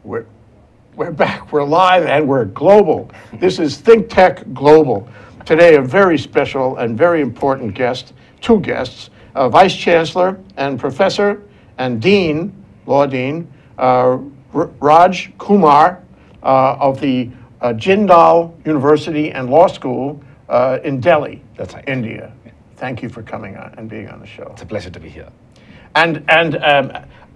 We're back, we're live, and we're global. This is Think Tech Global. Today, a very special and very important guest, two guests, Vice Chancellor and Professor and Dean, Law Dean, Raj Kumar of the Jindal University and Law School in Delhi, that's right, India. Thank you for coming on and being on the show. It's a pleasure to be here. And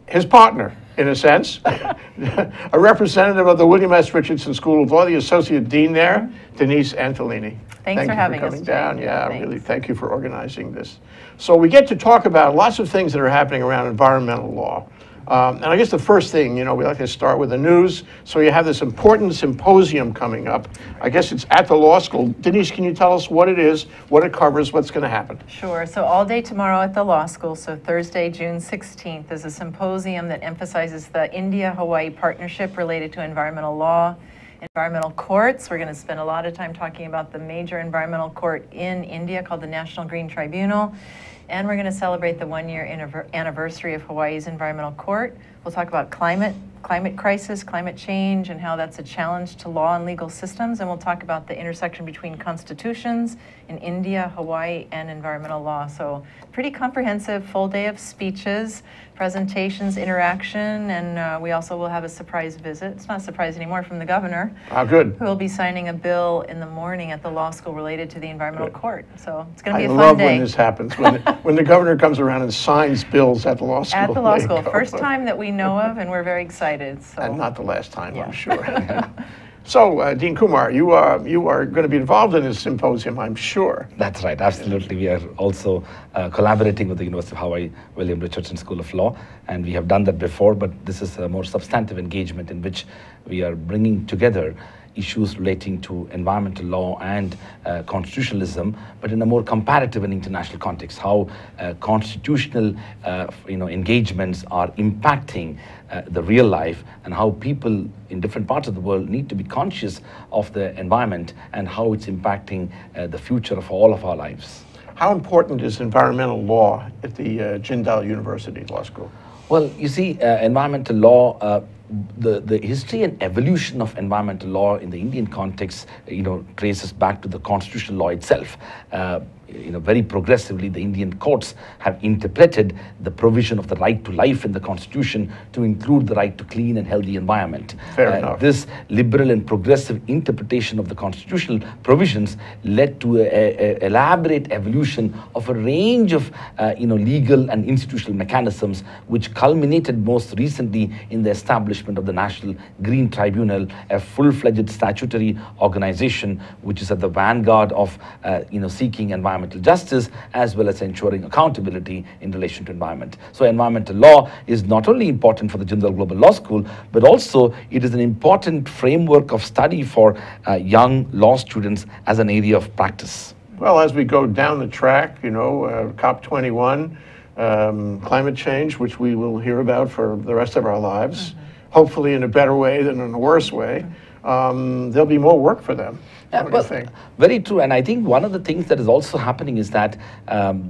his partner, in a sense, a representative of the William S. Richardson School of Law, the Associate Dean there, Denise Antolini. Thanks for having us. Thank you for coming down. Yeah, Thanks. really, thank you for organizing this. So we get to talk about lots of things that are happening around environmental law. And I guess the first thing, we like to start with the news. So you have this important symposium coming up. I guess it's at the law school. Denise, can you tell us what it is, what it covers, what's going to happen? Sure. So all day tomorrow at the law school, so Thursday, June 16th, is a symposium that emphasizes the India-Hawaii partnership related to environmental law, environmental courts. We're going to spend a lot of time talking about the major environmental court in India called the National Green Tribunal. And we're going to celebrate the one-year anniversary of Hawaii's environmental court. We'll talk about climate crisis, climate change, and how that's a challenge to law and legal systems. And we'll talk about the intersection between constitutions in India, Hawaii, and environmental law. So pretty comprehensive, full day of speeches, presentations, interaction, and we also will have a surprise visit. It's not a surprise anymore, from the governor. Ah, good. Who will be signing a bill in the morning at the law school related to the environmental court. So it's going to be a fun I love day. when this happens, when the governor comes around and signs bills at the law school. At the law school. First time that we know of, and we're very excited. So. And not the last time, Yeah. I'm sure. So, Dean Kumar, you are going to be involved in this symposium, I'm sure. That's right, absolutely. We are also collaborating with the University of Hawaii William Richardson School of Law, and we have done that before, but this is a more substantive engagement in which we are bringing together issues relating to environmental law and constitutionalism, but in a more comparative and international context, how constitutional engagements are impacting the real life, and how people in different parts of the world need to be conscious of the environment and how it's impacting the future of all of our lives. How important is environmental law at the Jindal University Law School? Well, you see, environmental law, the history and evolution of environmental law in the Indian context, traces back to the constitutional law itself. Very progressively, the Indian courts have interpreted the provision of the right to life in the Constitution to include the right to clean and healthy environment. Fair enough. This liberal and progressive interpretation of the constitutional provisions led to an elaborate evolution of a range of legal and institutional mechanisms, which culminated most recently in the establishment of the National Green Tribunal, a full-fledged statutory organization which is at the vanguard of seeking environmental justice as well as ensuring accountability in relation to environment. So environmental law is not only important for the Jindal Global Law School, but also it is an important framework of study for young law students as an area of practice. Well, as we go down the track, COP21, climate change, which we will hear about for the rest of our lives, hopefully in a better way than in a worse way, there'll be more work for them. Yeah, what do you think? Very true. And I think one of the things that is also happening is that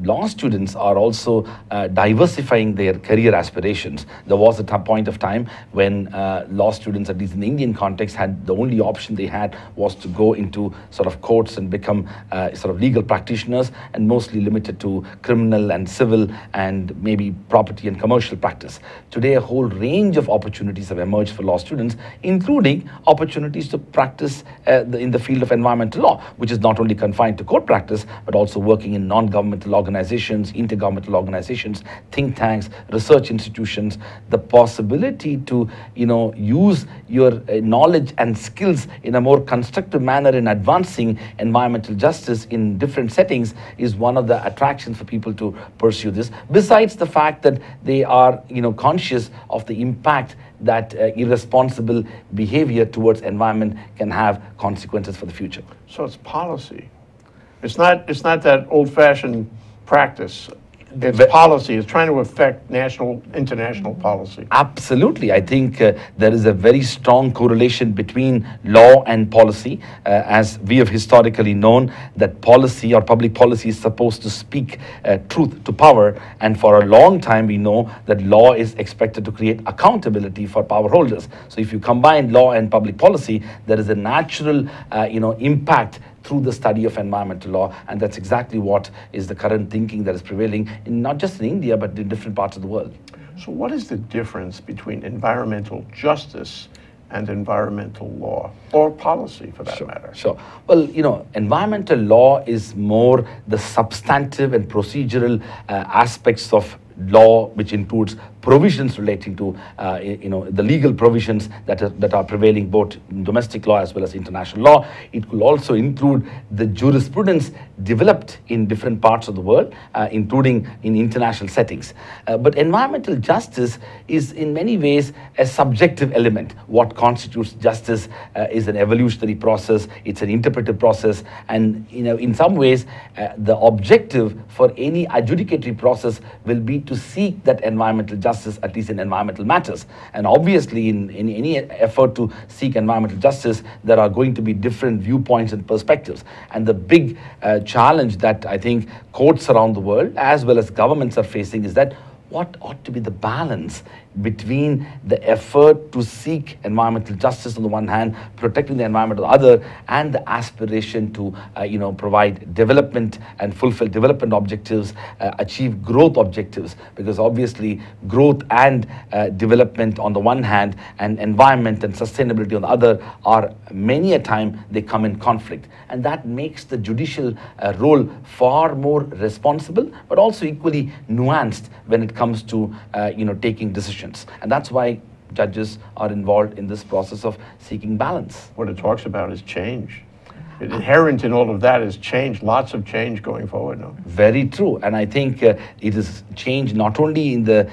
law students are also diversifying their career aspirations. There was a point of time when law students, at least in the Indian context, had the only option they had was to go into sort of courts and become sort of legal practitioners, and mostly limited to criminal and civil and maybe property and commercial practice. Today, a whole range of opportunities have emerged for law students, including opportunities to practice in the field of environmental law, which is not only confined to court practice, but also working in non-governmental organizations, intergovernmental organizations, think tanks, research institutions. The possibility to, use your knowledge and skills in a more constructive manner in advancing environmental justice in different settings is one of the attractions for people to pursue this, besides the fact that they are, conscious of the impact that irresponsible behavior towards environment can have consequences for the future. So it's policy. It's not that old-fashioned practice It's policy. It's trying to affect international policy. Absolutely. I think there is a very strong correlation between law and policy. As we have historically known that policy or public policy is supposed to speak truth to power. And for a long time, we know that law is expected to create accountability for power holders. So if you combine law and public policy, there is a natural impact through the study of environmental law, and that's exactly what is the current thinking that is prevailing, not just in India, but in different parts of the world. So what is the difference between environmental justice and environmental law, or policy for that matter? Sure. Well, environmental law is more the substantive and procedural aspects of law, which includes provisions relating to the legal provisions that are prevailing both in domestic law as well as international law. It could also include the jurisprudence developed in different parts of the world, including in international settings. But environmental justice is in many ways a subjective element. What constitutes justice is an evolutionary process, it's an interpretive process, and in some ways the objective for any adjudicatory process will be to seek that environmental justice, at least in environmental matters. And obviously in any effort to seek environmental justice, there are going to be different viewpoints and perspectives. And the big challenge that I think courts around the world as well as governments are facing is that what ought to be the balance between the effort to seek environmental justice on the one hand, protecting the environment on the other, and the aspiration to provide development and fulfill development objectives, achieve growth objectives, because obviously growth and development on the one hand and environment and sustainability on the other are many a time they come in conflict, and that makes the judicial role far more responsible but also equally nuanced when it comes to taking decisions. And that's why judges are involved in this process of seeking balance. What it talks about is change. Inherent in all of that is change, lots of change going forward. No? Very true, and I think it is change not only in the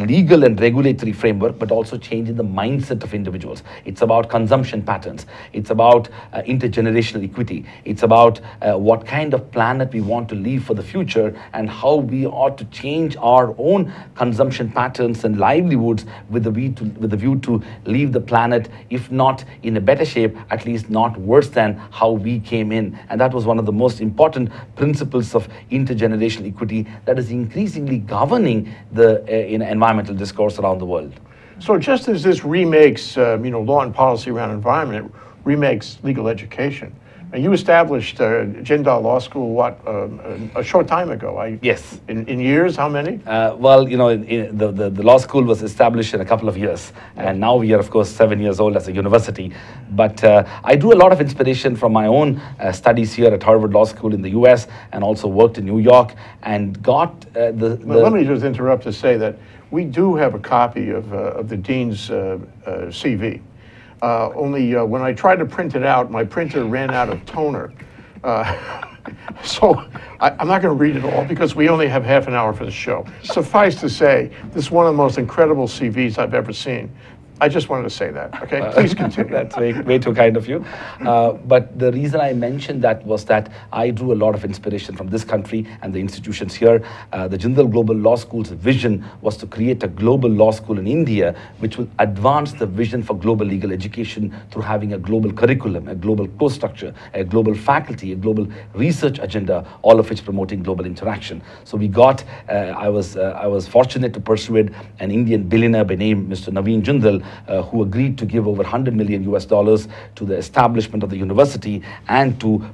legal and regulatory framework, but also change in the mindset of individuals. It's about consumption patterns. It's about intergenerational equity. It's about what kind of planet we want to leave for the future, and how we ought to change our own consumption patterns and livelihoods with the view to leave the planet, if not in a better shape, at least not worse than how we came in. And that was one of the most important principles of intergenerational equity that is increasingly governing the environmental discourse around the world. So just as this remakes law and policy around environment, it remakes legal education. And you established Jindal Law School, a short time ago? Yes. In years, how many? The law school was established in a couple of years. And now we are, of course, 7 years old as a university. But I drew a lot of inspiration from my own studies here at Harvard Law School in the US, and also worked in New York, and got Let me just interrupt to say that we do have a copy of the Dean's CV. Only when I tried to print it out, my printer ran out of toner. So I'm not going to read it all because we only have half an hour for the show. Suffice to say, this is one of the most incredible CVs I've ever seen. I just wanted to say that, okay? Please continue. That's way too kind of you. But the reason I mentioned that was that I drew a lot of inspiration from this country and the institutions here. The Jindal Global Law School's vision was to create a global law school in India, which will advance the vision for global legal education through having a global curriculum, a global course structure, a global faculty, a global research agenda, all of which promoting global interaction. So we got, I was fortunate to persuade an Indian billionaire by name Mr. Naveen Jindal, who agreed to give over $100 million to the establishment of the university and to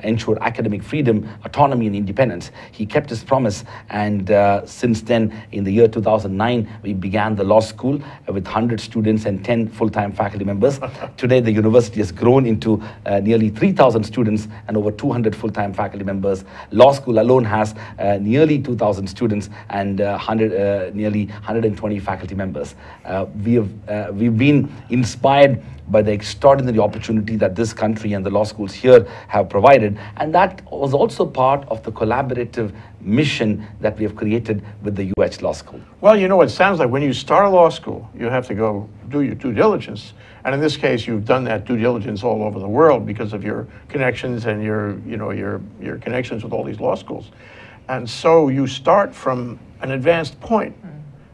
ensure academic freedom, autonomy, and independence. He kept his promise, and since then, in the year 2009, we began the law school with 100 students and 10 full-time faculty members. Today, the university has grown into nearly 3,000 students and over 200 full-time faculty members. Law school alone has nearly 2,000 students and nearly 120 faculty members. We've been inspired by the extraordinary opportunity that this country and the law schools here have provided, and that was also part of the collaborative mission that we have created with the UH Law School. Well, it sounds like when you start a law school, you have to go do your due diligence, and in this case, you've done that due diligence all over the world because of your connections and your connections with all these law schools. And so you start from an advanced point,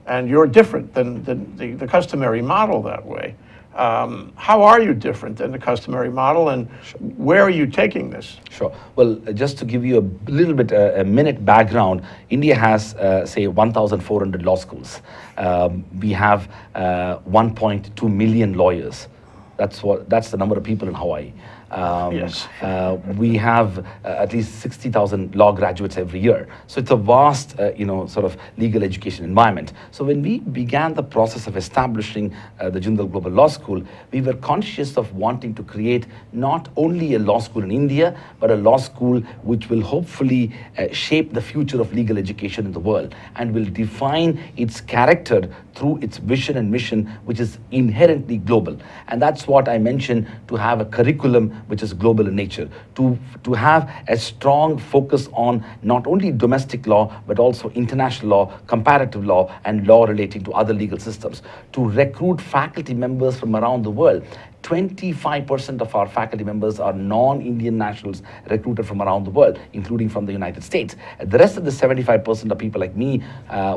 and you're different than the customary model that way. How are you different than the customary model, and where are you taking this? Sure. Well, just to give you a little bit, a minute background, India has, say, 1,400 law schools. We have 1.2 million lawyers. That's the number of people in Hawaii. Yes. We have at least 60,000 law graduates every year. So it's a vast, sort of legal education environment. So when we began the process of establishing the Jindal Global Law School, we were conscious of wanting to create not only a law school in India, but a law school which will hopefully shape the future of legal education in the world and will define its character through its vision and mission, which is inherently global. And that's what I mentioned, to have a curriculum which is global in nature, to have a strong focus on not only domestic law, but also international law, comparative law, and law relating to other legal systems, to recruit faculty members from around the world. 25% of our faculty members are non-Indian nationals recruited from around the world, including from the United States. The rest of the 75% are people like me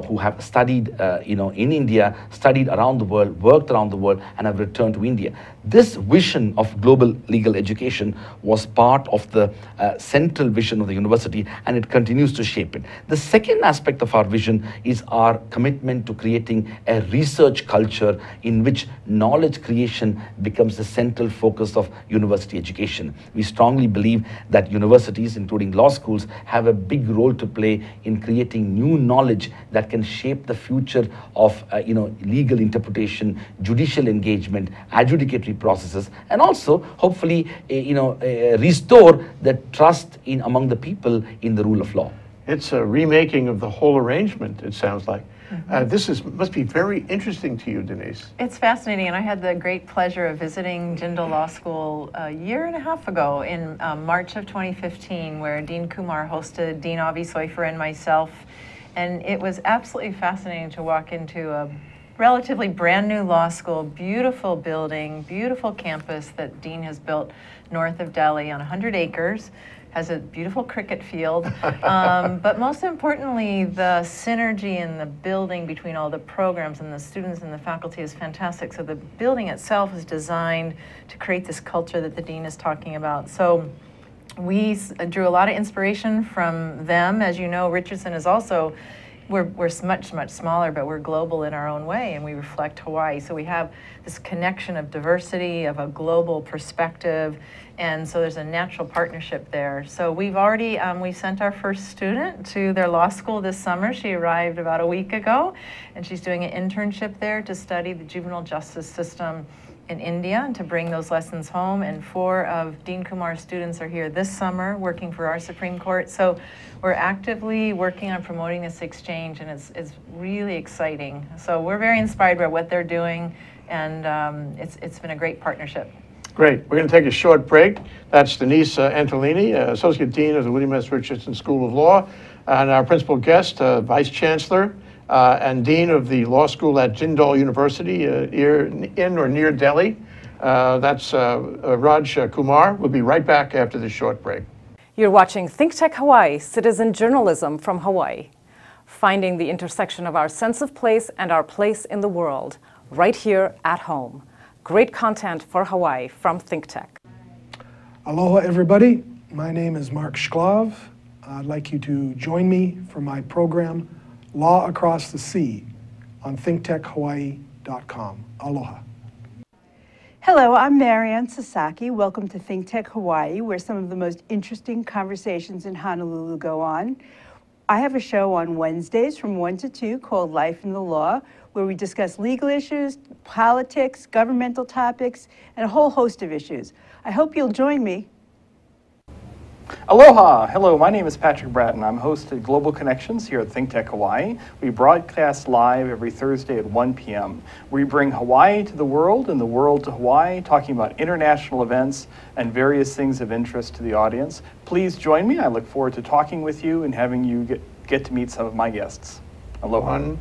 who have studied in India, studied around the world, worked around the world, and have returned to India. This vision of global legal education was part of the central vision of the university, and it continues to shape it. The second aspect of our vision is our commitment to creating a research culture in which knowledge creation becomes the central focus of university education. We strongly believe that universities, including law schools, have a big role to play in creating new knowledge that can shape the future of legal interpretation, judicial engagement, adjudicatory processes, and also hopefully restore the trust among the people in the rule of law. It's a remaking of the whole arrangement, it sounds like. This must be very interesting to you, Denise. It's fascinating, and I had the great pleasure of visiting Jindal Law School a year and a half ago in March of 2015, where Dean Kumar hosted Dean Avi Soifer and myself, and it was absolutely fascinating to walk into a relatively brand new law school, beautiful building, beautiful campus that Dean has built north of Delhi on 100 acres. Has a beautiful cricket field, but most importantly, the synergy in the building between all the programs and the students and the faculty is fantastic. So the building itself is designed to create this culture that the dean is talking about. So we drew a lot of inspiration from them. As you know, Richardson is also, we're much, much smaller, but we're global in our own way, and we reflect Hawaii. So we have this connection of diversity, of a global perspective, and so there's a natural partnership there. So we've already, we sent our first student to their law school this summer. She arrived about a week ago, and she's doing an internship there to study the juvenile justice system in India and to bring those lessons home. And 4 of Dean Kumar's students are here this summer working for our Supreme Court. So we're actively working on promoting this exchange, and it's really exciting. So we're very inspired by what they're doing, and it's been a great partnership. Great. We're going to take a short break. That's Denise Antolini, Associate Dean of the William S. Richardson School of Law, and our principal guest, Vice Chancellor and Dean of the Law School at Jindal University in or near Delhi. That's Raj Kumar. We'll be right back after this short break. You're watching Think Tech Hawaii, citizen journalism from Hawaii. Finding the intersection of our sense of place and our place in the world, right here at home. Great content for Hawaii from Think Tech. Aloha, everybody. My name is Mark Shklov. I'd like you to join me for my program, Law Across the Sea, on thinktechhawaii.com. Aloha. Hello, I'm Marianne Sasaki. Welcome to Think Tech Hawaii, where some of the most interesting conversations in Honolulu go on. I have a show on Wednesdays from 1 to 2 called Life in the Law, where we discuss legal issues, politics, governmental topics, and a whole host of issues. I hope you'll join me. Aloha! Hello, my name is Patrick Bratton. I'm host of Global Connections here at Think Tech Hawaii. We broadcast live every Thursday at 1 p.m. We bring Hawaii to the world and the world to Hawaii, talking about international events and various things of interest to the audience. Please join me. I look forward to talking with you and having you get to meet some of my guests. Aloha.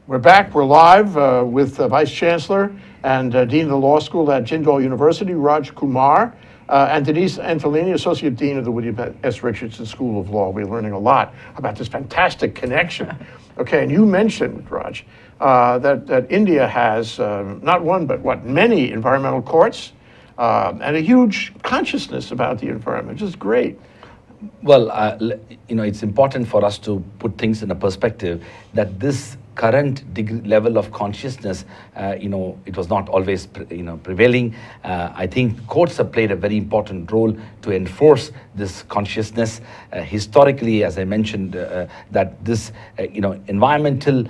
We're back. We're live with Vice Chancellor and Dean of the Law School at Jindal University, Raj Kumar. and Denise Antolini, Associate Dean of the William S. Richardson School of Law. We're learning a lot about this fantastic connection. Okay, and you mentioned, Raj, that India has not one, but what, many environmental courts and a huge consciousness about the environment, which is great. Well, it's important for us to put things in a perspective that this current level of consciousness, it was not always, prevailing. I think courts have played a very important role to enforce this consciousness. Historically, as I mentioned, that this, environmental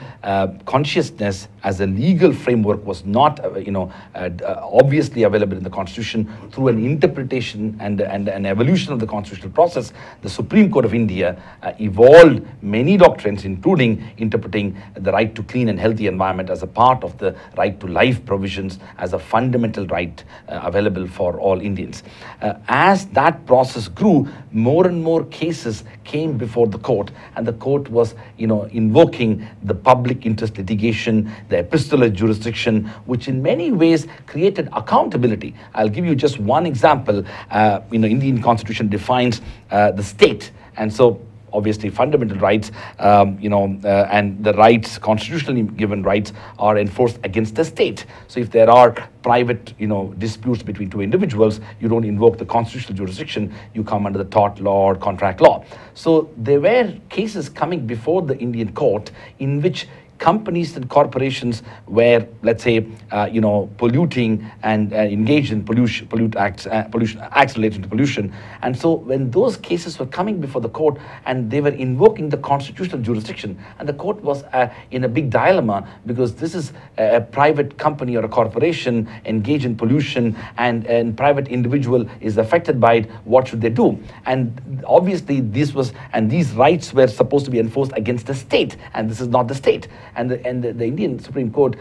consciousness as a legal framework was not, obviously available in the Constitution. Through an interpretation and an evolution of the constitutional process, the Supreme Court of India evolved many doctrines, including interpreting the right to clean and healthy environment as a part of the right to life provisions as a fundamental right available for all Indians. As that process grew, more and more cases came before the court, and the court was, invoking the public interest litigation, the epistolary jurisdiction, which in many ways created accountability. I'll give you just one example. Indian Constitution defines the state, and so obviously fundamental rights, and the rights, constitutionally given rights, are enforced against the state. So if there are private, disputes between two individuals, you don't invoke the constitutional jurisdiction, you come under the tort law or contract law. So there were cases coming before the Indian court in which companies and corporations were, let's say, polluting and engaged in pollution acts related to pollution. And so when those cases were coming before the court and they were invoking the constitutional jurisdiction, and the court was in a big dilemma, because this is a private company or a corporation engaged in pollution, and private individual is affected by it, what should they do? And obviously these rights were supposed to be enforced against the state, and this is not the state. And the Indian Supreme Court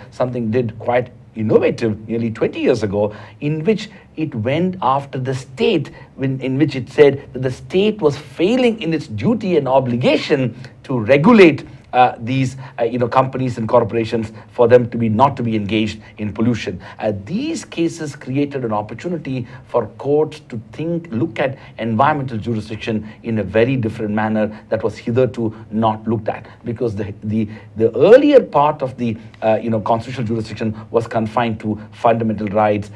did quite innovative nearly 20 years ago, in which it went after the state, in which it said that the state was failing in its duty and obligation to regulate these companies and corporations, for them to be not to be engaged in pollution. These cases created an opportunity for courts to look at environmental jurisdiction in a very different manner that was hitherto not looked at, because the earlier part of the constitutional jurisdiction was confined to fundamental rights,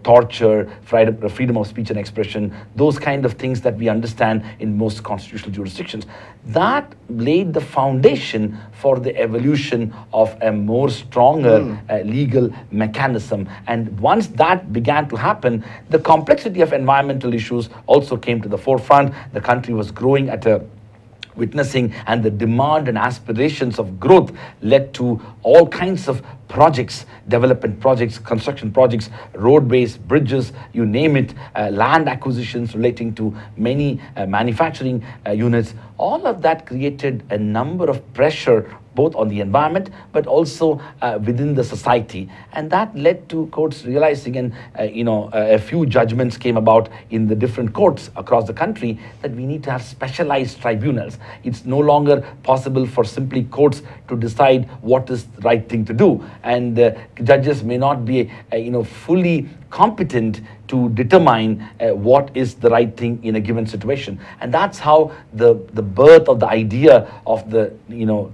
torture, freedom of speech and expression, those kind of things that we understand in most constitutional jurisdictions. That laid the foundation for the evolution of a more stronger legal mechanism. And once that began to happen, the complexity of environmental issues also came to the forefront. The country was growing at a witnessing, and the demand and aspirations of growth led to all kinds of projects, development projects, construction projects, roadways, bridges, you name it, land acquisitions relating to many manufacturing units. All of that created a number of pressure both on the environment but also within the society, and that led to courts realizing, and a few judgments came about in the different courts across the country, that we need to have specialized tribunals. It's no longer possible for simply courts to decide what is the right thing to do, and judges may not be fully competent to determine what is the right thing in a given situation. And that's how the birth of the idea of the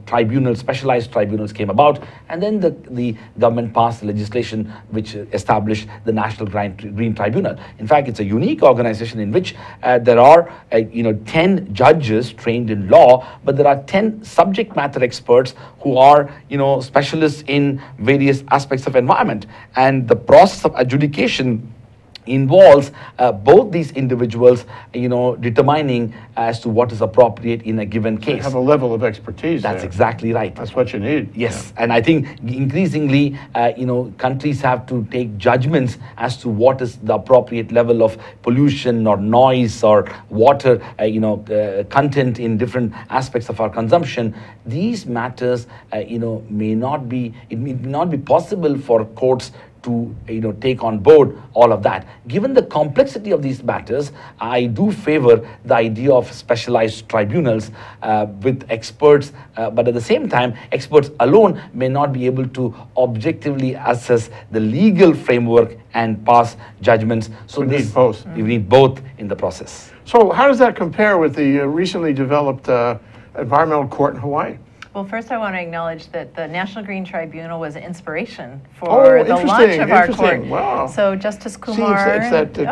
tribunal, specialized tribunals came about. And then the government passed legislation which established the National Green Tribunal. In fact, it's a unique organization in which there are 10 judges trained in law, but there are 10 subject matter experts who are specialists in various aspects of environment. And the process of adjudication involves both these individuals, determining as to what is appropriate in a given case. They have a level of expertise. That's exactly right. That's what you need. Yes, yeah. And I think increasingly, countries have to take judgments as to what is the appropriate level of pollution or noise or water, content in different aspects of our consumption. These matters, may not be possible for courts to take on board all of that. Given the complexity of these matters, I do favor the idea of specialized tribunals with experts, but at the same time, experts alone may not be able to objectively assess the legal framework and pass judgments. So we need both. We need both in the process. So how does that compare with the recently developed environmental court in Hawaii? Well, first I want to acknowledge that the National Green Tribunal was an inspiration for the launch of our court. Wow. So Justice Kumar. See, it's that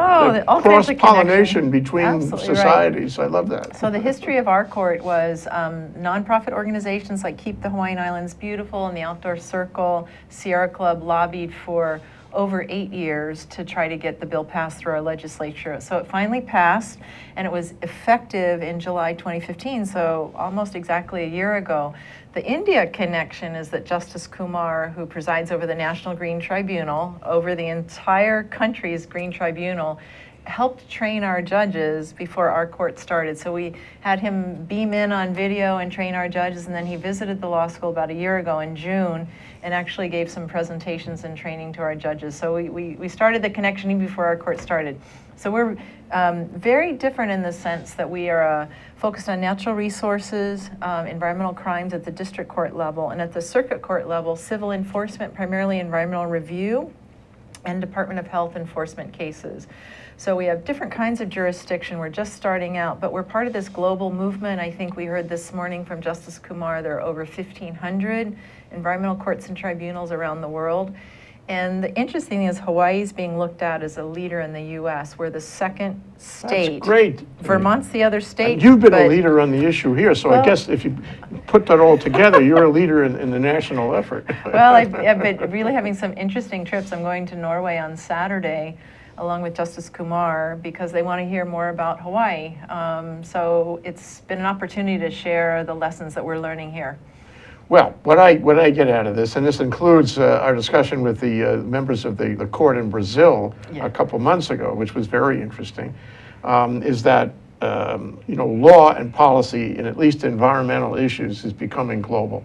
all kinds of cross-pollination between Absolutely societies. Right. I love that. So the history of our court was nonprofit organizations like Keep the Hawaiian Islands Beautiful and the Outdoor Circle, Sierra Club lobbied for over 8 years to try to get the bill passed through our legislature. So it finally passed, and it was effective in July 2015, so almost exactly a year ago. The India connection is that Justice Kumar, who presides over the National Green Tribunal, over the entire country's Green Tribunal, helped train our judges before our court started. So we had him beam in on video and train our judges, and then he visited the law school about a year ago in June and actually gave some presentations and training to our judges. So we started the connection even before our court started. So we're very different in the sense that we are focused on natural resources, environmental crimes at the district court level, and at the circuit court level, civil enforcement, primarily environmental review, and Department of Health enforcement cases. So we have different kinds of jurisdiction. We're just starting out, but we're part of this global movement. I think we heard this morning from Justice Kumar, there are over 1,500 environmental courts and tribunals around the world. And the interesting thing is Hawaii is being looked at as a leader in the U.S. We're the second state. That's great. Vermont's the other state. And you've been a leader on the issue here, so I guess if you put that all together, you're a leader in the national effort. Well, I've been really having some interesting trips. I'm going to Norway on Saturday, along with Justice Kumar, because they want to hear more about Hawaii. So it's been an opportunity to share the lessons that we're learning here. Well, what I get out of this, and this includes our discussion with the members of the court in Brazil a couple months ago, which was very interesting, is that law and policy in at least environmental issues is becoming global.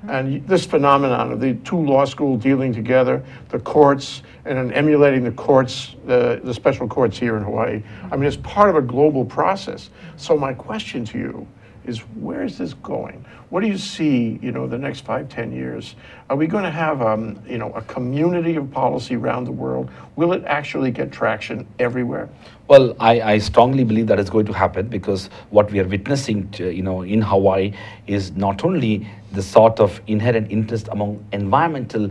And this phenomenon of the two law schools dealing together, the courts, and then emulating the courts, the special courts here in Hawaii, I mean, it's part of a global process. So my question to you is, where is this going? What do you see, the next 5, 10 years? Are we going to have, a community of policy around the world? Will it actually get traction everywhere? Well, I strongly believe that is going to happen, because what we are witnessing, in Hawaii is not only the sort of inherent interest among environmental,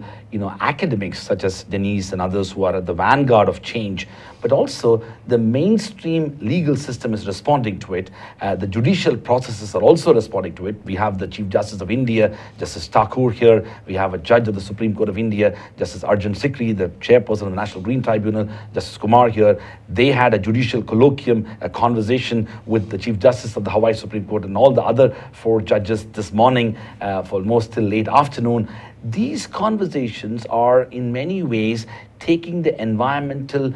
academics such as Denise and others who are at the vanguard of change, but also the mainstream legal system is responding to it. The judicial processes are also responding to it. We have the Chief Justice of India, Justice Thakur here. We have a judge of the Supreme Court of India, Justice Arjun Sikri, the chairperson of the National Green Tribunal, Justice Kumar here. They had a judicial colloquium, a conversation with the Chief Justice of the Hawaii Supreme Court and all the other 4 judges this morning for almost till late afternoon. These conversations are in many ways taking the environmental,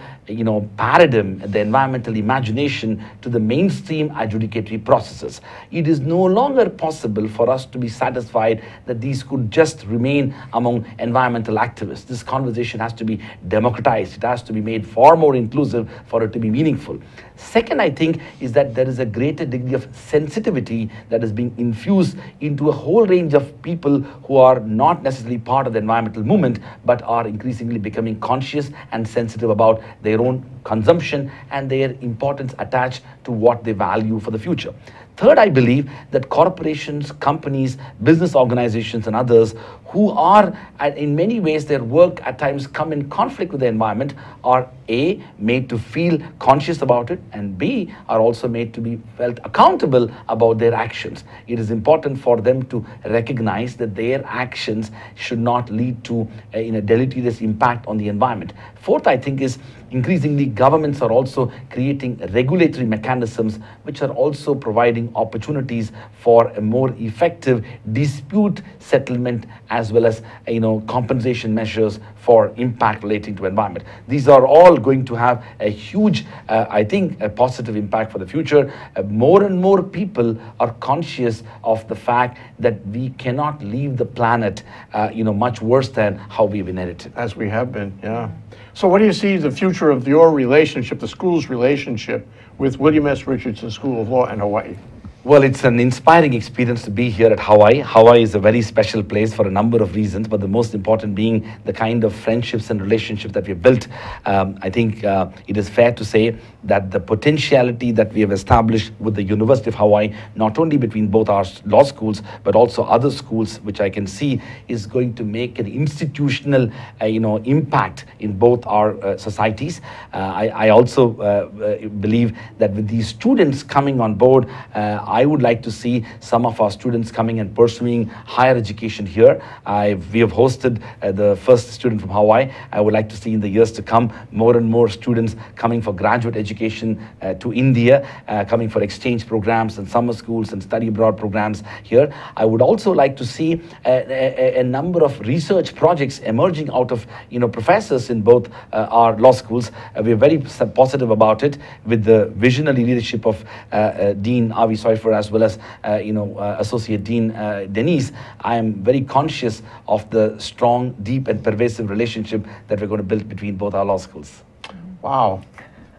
paradigm, the environmental imagination to the mainstream adjudicatory processes. It is no longer possible for us to be satisfied that these could just remain among environmental activists. This conversation has to be democratized. It has to be made far more inclusive for it to be meaningful. Second, I think, is that there is a greater degree of sensitivity that is being infused into a whole range of people who are not necessarily part of the environmental movement, but are increasingly becoming conscious and sensitive about their own consumption and their importance attached to what they value for the future. Third, I believe that corporations, companies, business organizations, and others who are, in many ways, their work at times come in conflict with the environment, are A, made to feel conscious about it, and B, are also made to be felt accountable about their actions. It is important for them to recognize that their actions should not lead to a deleterious impact on the environment. Fourth, I think, is increasingly governments are also creating regulatory mechanisms which are also providing opportunities for a more effective dispute settlement as well as compensation measures for impact relating to environment. These are all going to have a huge, I think, a positive impact for the future. More and more people are conscious of the fact that we cannot leave the planet, much worse than how we've inherited. As we have been, yeah. So what do you see the future of your relationship, the school's relationship with William S. Richardson School of Law and Hawaii? Well, it's an inspiring experience to be here at Hawaii. Hawaii is a very special place for a number of reasons, but the most important being the kind of friendships and relationships that we've built. I think it is fair to say that the potentiality that we have established with the University of Hawaii, not only between both our law schools, but also other schools, which I can see is going to make an institutional impact in both our societies. I also believe that with these students coming on board, I would like to see some of our students coming and pursuing higher education here. We have hosted the first student from Hawaii. I would like to see in the years to come more and more students coming for graduate education to India, coming for exchange programs and summer schools and study abroad programs here. I would also like to see a number of research projects emerging out of professors in both our law schools. We are very positive about it with the visionary leadership of Dean Avi Soifer, as well as Associate Dean Denise. I am very conscious of the strong, deep and pervasive relationship that we're going to build between both our law schools. Wow,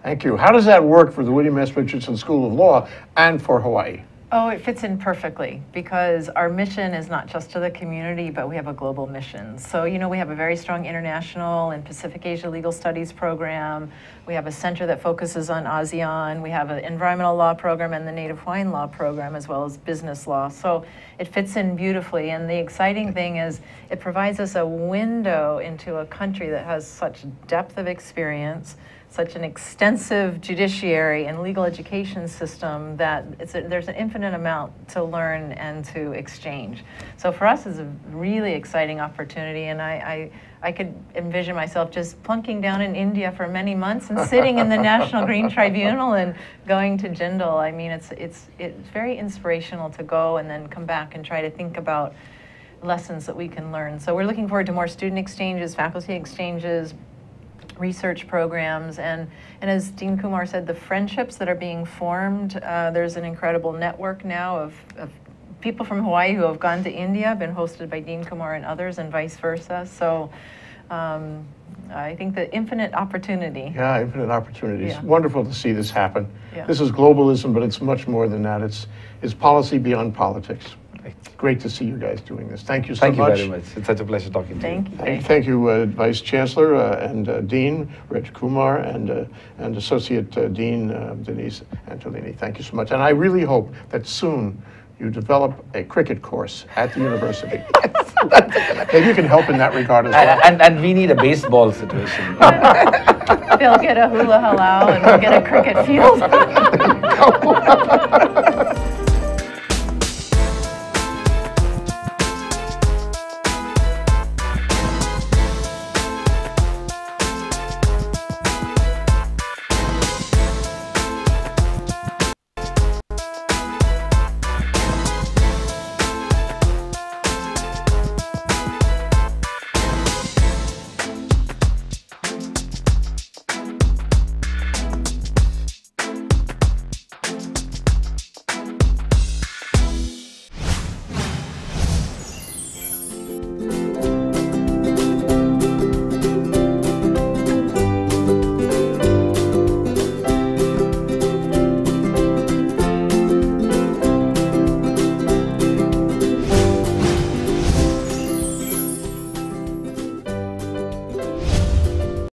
thank you. How does that work for the William S. Richardson School of Law and for Hawaii? Oh, it fits in perfectly because our mission is not just to the community, but we have a global mission. So, we have a very strong international and Pacific Asia legal studies program. We have a center that focuses on ASEAN. We have an environmental law program and the Native Hawaiian law program, as well as business law. So it fits in beautifully. And the exciting thing is it provides us a window into a country that has such depth of experience, such an extensive judiciary and legal education system that there's an infinite amount to learn and to exchange. So for us, it's a really exciting opportunity, and I could envision myself just plunking down in India for many months and sitting in the National Green Tribunal and going to Jindal. I mean, it's very inspirational to go and then come back and try to think about lessons that we can learn. So we're looking forward to more student exchanges, faculty exchanges, research programs, and as Dean Kumar said, the friendships that are being formed. There's an incredible network now of people from Hawaii who have gone to India, been hosted by Dean Kumar and others, and vice versa. So I think the infinite opportunity. Yeah, infinite opportunities. Yeah. Wonderful to see this happen. Yeah. This is globalism, but it's much more than that. It's policy beyond politics. Great to see you guys doing this. Thank you so much. Thank you very much. It's such a pleasure talking to you. Thank you. Thank you, Vice Chancellor and Dean Rich Kumar and Associate Dean Denise Antolini. Thank you so much. And I really hope that soon you develop a cricket course at the university. Maybe you can help in that regard as well. And we need a baseball situation. They'll get a hula halau and we'll get a cricket field.